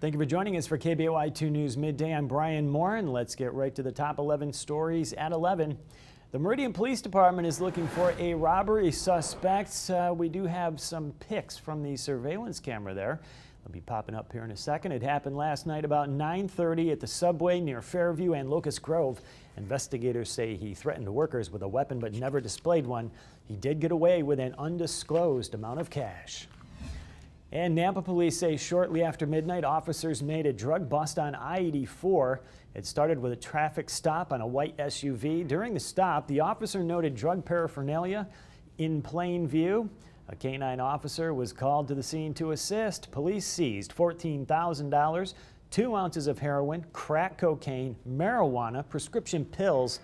Thank you for joining us for KBOI 2 News Midday. I'm Brian Moore, and let's get right to the top 11 stories at 11. The Meridian Police Department is looking for a robbery suspect. We do have some pics from the surveillance camera there. They'll be popping up here in a second. It happened last night about 9:30 at the subway near Fairview and Locust Grove. Investigators say he threatened workers with a weapon but never displayed one. He did get away with an undisclosed amount of cash. And Nampa police say shortly after midnight, officers made a drug bust on I-84. It started with a traffic stop on a white SUV. During the stop, the officer noted drug paraphernalia in plain view. A K-9 officer was called to the scene to assist. Police seized $14,000, 2 ounces of heroin, crack cocaine, marijuana, prescription pills,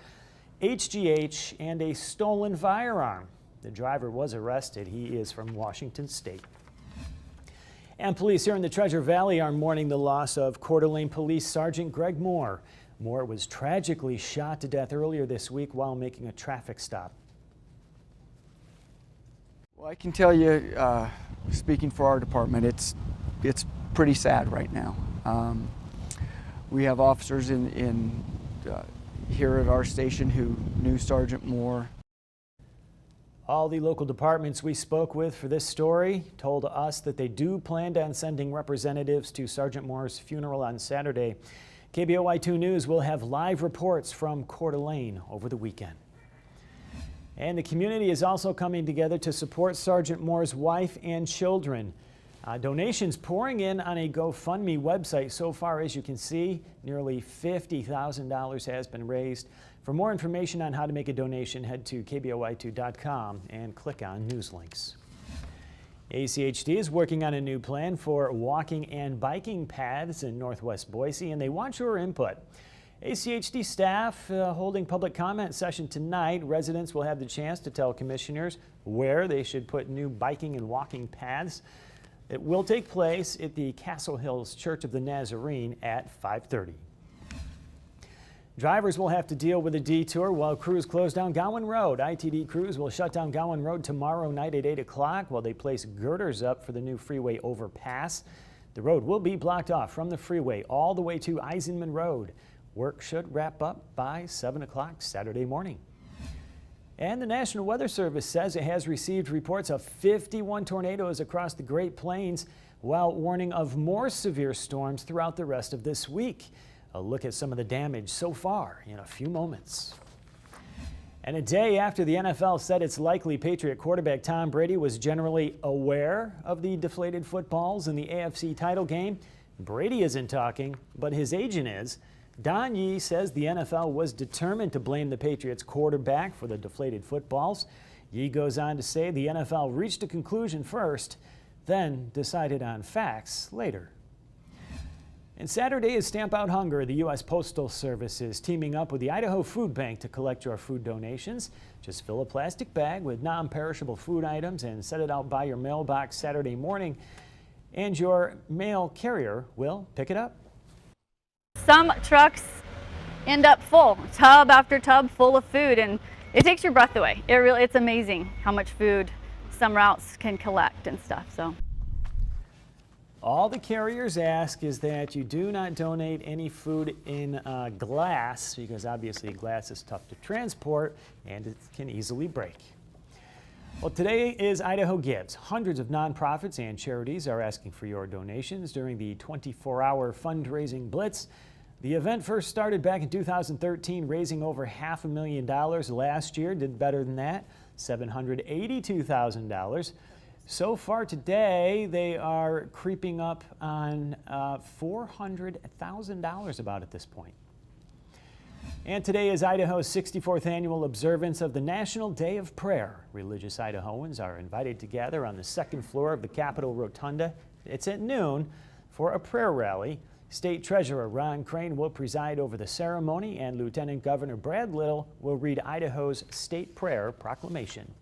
HGH, and a stolen firearm. The driver was arrested. He is from Washington State. And police here in the Treasure Valley are mourning the loss of Coeur d'Alene Police Sergeant Sgt Moore. Moore was tragically shot to death earlier this week while making a traffic stop. Well, I can tell you, speaking for our department, it's pretty sad right now. We have officers here at our station who knew Sergeant Moore. All the local departments we spoke with for this story told us that they do plan on sending representatives to Sergeant Moore's funeral on Saturday. KBOI 2 News will have live reports from Coeur d'Alene over the weekend. And the community is also coming together to support Sergeant Moore's wife and children. Donations pouring in on a GoFundMe website. So far, as you can see, nearly $50,000 has been raised. For more information on how to make a donation, head to KBOI2.com and click on News Links. ACHD is working on a new plan for walking and biking paths in Northwest Boise, and they want your input. ACHD staff holding public comment session tonight. Residents will have the chance to tell commissioners where they should put new biking and walking paths. It will take place at the Castle Hills Church of the Nazarene at 5:30. Drivers will have to deal with a detour while crews close down Gowan Road. ITD crews will shut down Gowan Road tomorrow night at 8 o'clock while they place girders up for the new freeway overpass. The road will be blocked off from the freeway all the way to Eisenman Road. Work should wrap up by 7 o'clock Saturday morning. And the National Weather Service says it has received reports of 51 tornadoes across the Great Plains, while warning of more severe storms throughout the rest of this week. A look at some of the damage so far in a few moments. And a day after the NFL said it's likely Patriot quarterback Tom Brady was generally aware of the deflated footballs in the AFC title game, Brady isn't talking, but his agent is. Don Yee says the NFL was determined to blame the Patriots quarterback for the deflated footballs. Yee goes on to say the NFL reached a conclusion first, then decided on facts later. And Saturday is Stamp Out Hunger. The U.S. Postal Service is teaming up with the Idaho Food Bank to collect your food donations. Just fill a plastic bag with non-perishable food items and set it out by your mailbox Saturday morning, and your mail carrier will pick it up. Some trucks end up full, tub after tub full of food, and it takes your breath away. It's amazing how much food some routes can collect and stuff. So all the carriers ask is that you do not donate any food in glass, because obviously glass is tough to transport and it can easily break. Well, today is Idaho Gives. Hundreds of nonprofits and charities are asking for your donations during the 24-hour fundraising blitz. The event first started back in 2013, raising over $500,000. Last year did better than that, $782,000. So far today, they are creeping up on $400,000 about at this point. And today is Idaho's 64th annual observance of the National Day of Prayer. Religious Idahoans are invited to gather on the second floor of the Capitol Rotunda. It's at noon for a prayer rally. State Treasurer Ron Crane will preside over the ceremony, and Lieutenant Governor Brad Little will read Idaho's state prayer proclamation.